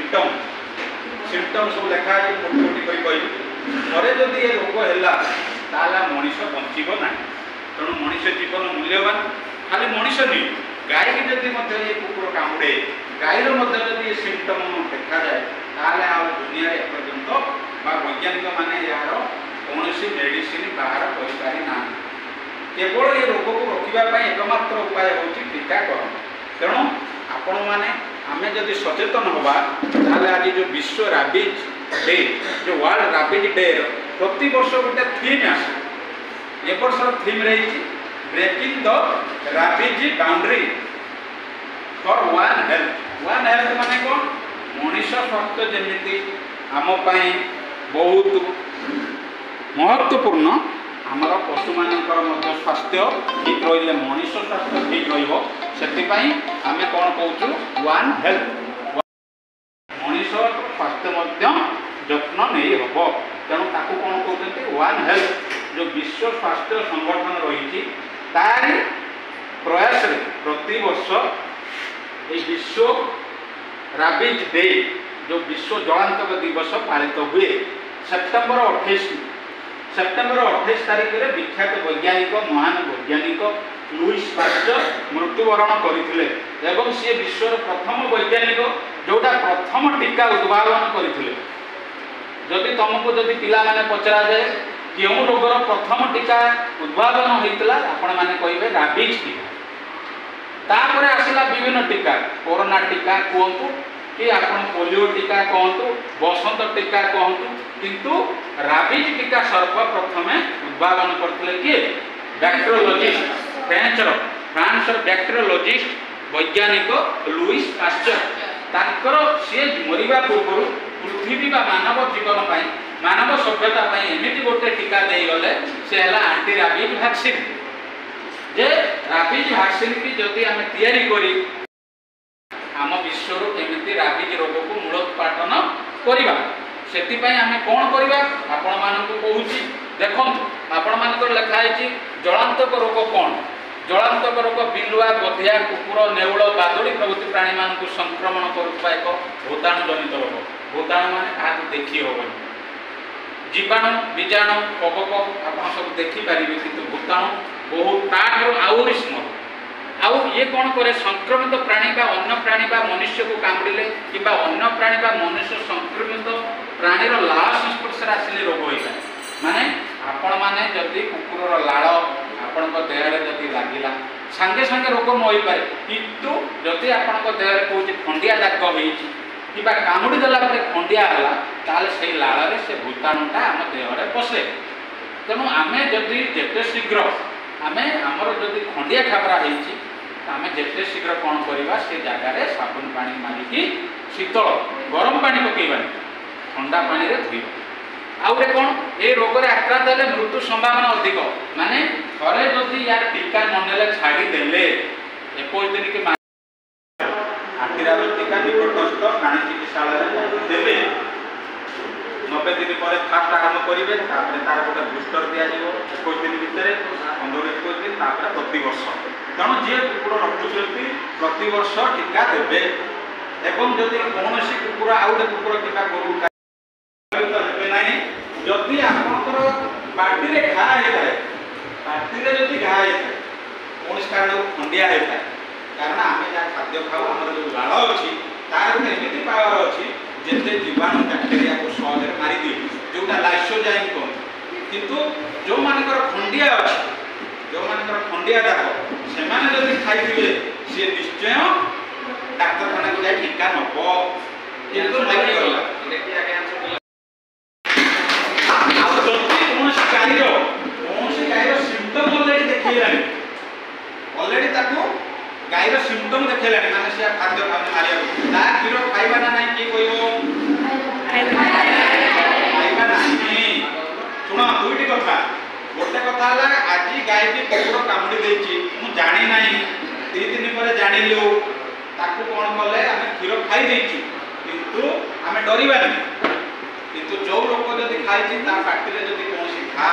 symptom symptom सब लिखा है कोटी कोटी कही थे जदि ये रोग है मनीष बचब ना तेणु मनीष जीवन मूल्यवान खाली मनीष नहीं गाई की जदि ये कुकुर कामुड़े गाईर जदि सिम्पटम देखा जाए दुनिया एपर्यंत वैज्ञानिक माने यार कौन मेडिसिन बाहर करना केवल ये रोग को रोकने एकमात्र उपाय हूँ टीकाकरण तेणु आपण मैंने आम जदि सचेतन हवा आज जो विश्व राबिज डे जो वर्ल्ड राबिज डे प्रति वर्ष गोटे थीम आस ए वर्ष थीम रही breaking the rabies boundary for one health माने कौन मनीष स्वास्थ्य जमी आम बहुत महत्वपूर्ण आमर पशु मानकर स्वास्थ्य ठीक रही मनीष स्वास्थ्य ठीक रही आम कौन कहूँ वन हेल्थ मनीष स्वास्थ्य जत्न नहीं हम तेणु ताकू कौन कहते वन हेल्थ जो विश्व स्वास्थ्य संगठन रही तारी प्रयास प्रति वर्ष ये विश्व राबिज डे जो विश्व जलांतक दिवस पालित हुए सेप्टेम्बर 28 तारीख में विख्यात वैज्ञानिक महान वैज्ञानिक लुईस पास्चर मृत्युवरण करते सी विश्वर प्रथम वैज्ञानिक जोटा प्रथम टीका उद्भावन करते जदि तुमको जदि पिला माने पचरा जाए क्यों रोगर प्रथम टीका उद्भावन होता आपण मैंने कहे राबिज टीका तापर आसला विभिन्न टीका कोरोना टीका कहतु कि आपण पोलियो टीका कहतु बसंत टीका कहतु किंतु राबिज टीका सर्वप्रथम उद्भावन करते किए बैक्टेरियोलॉजिस्ट फ्रांसर बैक्टेरियोलॉजिस्ट वैज्ञानिक लुईस पास्चर ताकर सी मरिबा पूर्व पृथ्वी बा मानव जीवन पाई मानव सभ्यता पाई एमिति गोटे टीका दे गले से हला एंटी राबिज वैक्सीन जे राबिज वैक्सीन की जदि आम तैयारी करी आम विश्वर केमिति राबिज रोग को मूलोत्पाटन करवा से आम कौन करवा आपण मानक कहूँ देखो आपण मानक लिखाई जलांतक रोग कौन जलांतक रोग बिलुआ गधिया कुकुर नेउल बादुड़ी प्रभृति प्राणी मान संक्रमण करुवा एक भूताणु जनित रोग भूताणु मान क्या देखी हेनी जीवाणु बीजाणु कवक आप सब देखिपारे किंतु भूताणु बहुत आहरी स्मल आउ ये कौन करे संक्रमित प्राणी बा अन्य प्राणी बा मनुष्य को कामुड़े कि अन्य प्राणी बा मनुष्य संक्रमित प्राणीर लाल संस्पर्श आसिले रोग होता है माने आपण माने जदि कुकुर लाल आपण देह जदि लगिला सांगे सांगे रोग न हो पारे किंतु जदि आपण देह कौन खंडिया दाग होती कि कामुड़ी देला खंडिया है ताल से लाल से भूताणुटा आम देह पशे तेणु आम जदि जिते शीघ्र आम आमर जदि खंडिया खाबरा होती आम जिते शीघ्र कौन करवा से जगार साबुन पानी मारिकी शीतल गरम पानी पकईबानी ठंडा पानी रे धोइबा आउे कौन ये रोग आक्रांत हेले मृत्यु संभावना अधिक माने थरे जदि यार टीका ननेले छाड़ीदेले 21 दिन के आखिरार टीका निकटस्थ प्राणी चिकित्सालय देवे 90 दिन पर फास्ट आरंभ करेंगे तार गोटे बुस्टर दिज्व 21 दिन भितर 15-21 दिन प्रति वर्ष तेणु जी कुकुर रखुच्च प्रति वर्ष टीका देवे एवं जदि कौन कुकुर आउ गोटे कुकुर टीका करूँ जदि आपंकर पार्टी घा होता है पार्टी जदि घा होता है कौन कारण खंडिया होता है कारण आम जहाँ खाद्य खाऊ आम जो लाल अच्छी तार एमती पावर अच्छी जिते जीवाणु बैक्टेरिया को सहज मारिदी जोटा लाइसोजाइम कहते किंतु जो मानकर खंडिया अच्छी जो मानकर खंडिया दाग से जदि खाई सी निश्चय डाक्तखाना को जाए टीका नब किंतु गाईर सिम्पटम अलरेडी देखा अलरेडी गाईर सिम्पटम देखा माने से खाद्य खाने मारिया क्षीर खाइबा ना नहीं किए कहना शुण दुईटी कथा गोटे कथा आज गाई की कुकुर कामुड़ी देती मुझे जानी ना 3 दिन पर जानिलु ताकू कौन कले आम क्षीर खाई देचु किंतु आम डरवा नहीं किंतु जो लोक जब खाई पार्टी जब कौन घा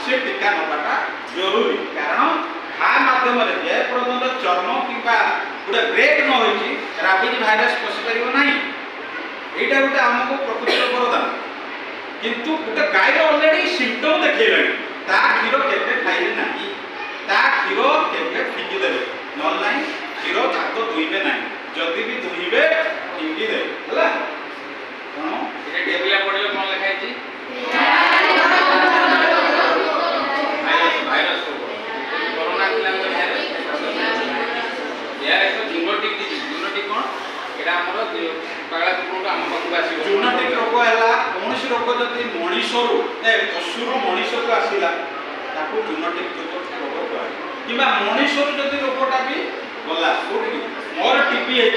सी टीका नवाटा जरूरी कारण घा मध्यम जे पर्यटन चर्म कि गोटे ब्रेक न हो राबिज भाइरस पशिपर ना এইটা গোटे आमको प्रकृति वरदान किंतु गोटे गाय ऑलरेडी सिम्पटम देखैलानी ता क्षीर केबे खाइले नाही ता क्षीर केबे फिंगी देबे नल नाही क्षीर ताको दुइबे नाही जदि भी दुइबे फिंगी दे हला कोन ए टेबला पडियो कोन लिखाइ छी भाइरस कोरोना किला यार एक जूनोटिक जूनोटिक कोन एटा हमरो पागला कुकुर आम पाखु आसी जूनोटिक रोग हैला कोनसी रोग जदि मनुष्यरू पशुरू मनुष्य को आसीला ताको जूनोटिक रोग कहै किबा मनुष्यरू जदि रोगटा भी गला कोठी मोर टीबी है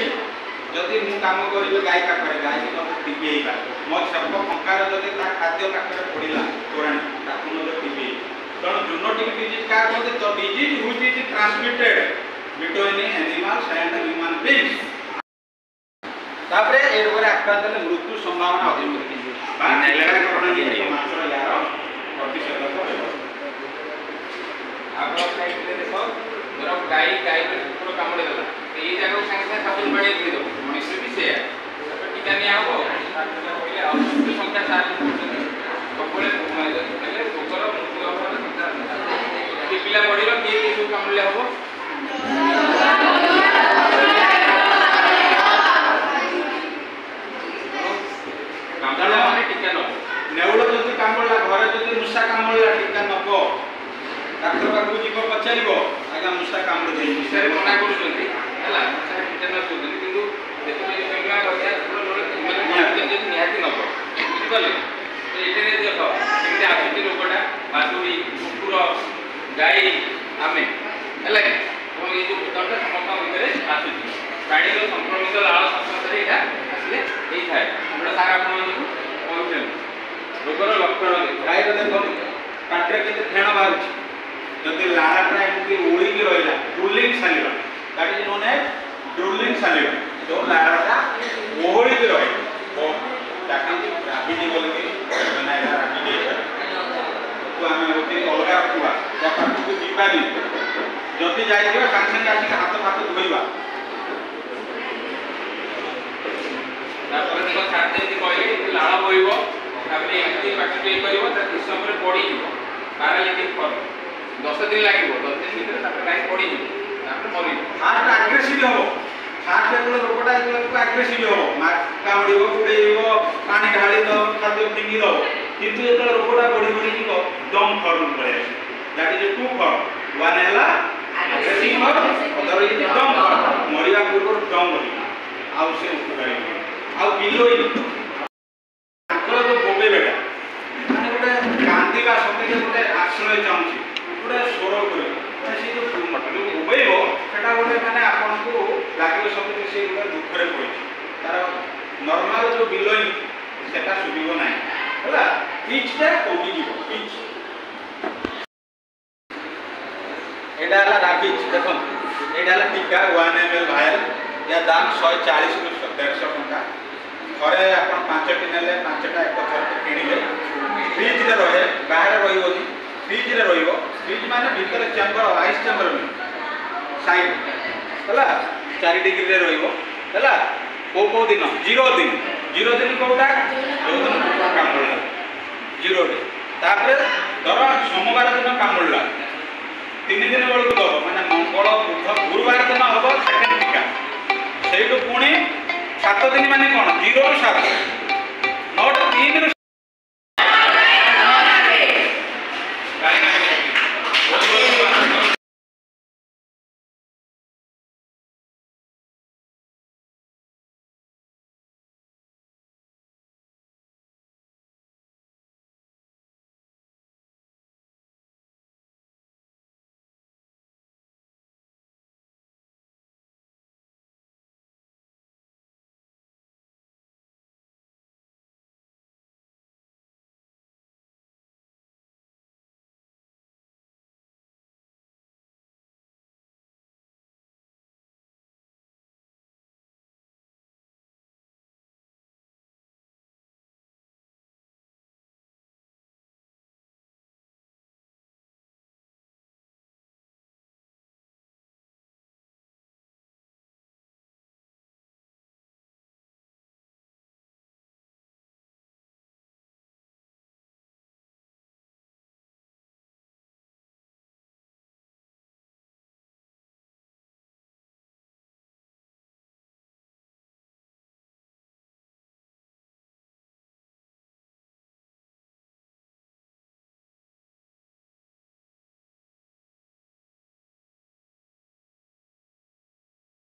जदि मु काम करिबे गाय का करे गाय के तो टीबी हेबा मोर सब फंकार जदि ता खाद्य काकरे पडिला तोराणी ताको न टीबी कारण जूनोटिक डिजीज का कहते तो disease which is transmitted between animals and human beings तापरे ए रोग रे आक्रांत हेले मृत्यु संभावना अधिक बा नेलेरा करण नि मात्र यार प्रतिशत रहबो आप साइड ले देखो मोर गाय गाय पे कुकुर कामड़े देला ए जगह संगे संगे साबुन पानी दे दो मनुष्य भी से तापर टीका नि आबो तापर कहले औषध संख्या 4 सबले माने रोगर मृत्यु होबार संख्या कि पिला पडिलो के सब कामड़ले हबो कामड़ला माने टीका न नेउलो जति कामड़ला घरे जति मुसा कामड़ला टीका नबो डाक्टर बाबू जी को पचारिबो आगा मुसा कामड़ दे मुसा रे मना करछन्ती हला मुसा टीका न करछन्ती किंतु देखो ये पेंगा बच्चा पूरा लोग माने निहाती नबो बुझिबले तो एटे रे देखो केते आसुती रोगटा बादुड़ी कुकुर गाय आमे हला तो ये जो भूताणुटा समस्त भितरे आसुती प्राणी रो संक्रमित लाल संस्पर्श रे एटा आसले एई थाए हमरा सारा आपण कहउछन रोगर लक्षण गाय रो देखो काटरे केते फेण बाहर जदि लाराटा एमती ओळी की रहिला drooling saliva that is known as drooling saliva जो लाराटा ओळी की रहि तो ताकि राबिडी बोल के बनाइला राबिडी तो हमें होती अलगा रखवा या पाठ को दीपानी जदि जाई दियो संग संग आसी हाथ हाथ धोइबा तापर देखो छाते यदि कहले लाळ होइबो तापर एमती पाठ पे करिवो त किसम रे पड़ी पैरालिटिक फॉर्म 10 दिन लागिबो 10 दिन भीतर तापर गाय पड़ी तापर मरि हार्ट एग्रेसिव हो हार्ट जेतले रोगटा जेतले को एग्रेसिव हो कामड़िबो कुडेइबो पानी ढाली दो खाद्य फिंगी दो किंतु जेतले रोगटा बड़ी बड़ी जीवो दम फॉर्म पड़े that is two form one हैला एग्रेसिव फॉर्म अदर इज दम फॉर्म मरिया पूर्व दम बड़ी आउ से उपकारी आउ बिलोई आंकल जो बोबे बेटा माने गोटे कांदीबा सते गोटे आश्रय चाहूची गोटे स्वर करे से जो बोबेबो सेटा गोटे माने आपन को लागियो सते से गोटे दुख रे पड़ी तार नॉर्मल जो बिलोई सेटा सुबिबो नाही हला पिचटा कोबी जीवो पिच एडा हला राबिज देखो एडा हला टीका 1 ml भायल या दाम 140 रु 150 टका घरे आपण 5टी नेले 5टा एक थर किनिले फ्रिज रे रहे बाहर रहिबोनी फ्रिज रे रहिबो फ्रिज माने भीतर चेंबर आइस चेंबर में साइड हला 4 डिग्री रे रहिबो हला को दिन 0 दिन कोटा जो दिन कामड़ला 0 डे तापर धर सोमवार दिन कामड़ला 3 दिन बेलू दब माने मंगल बुध गुरुवार दिन हबो सेकेंड टीका सेठू पुणी 7 दिन माने कोन 0 रु 7 नोट 3 रु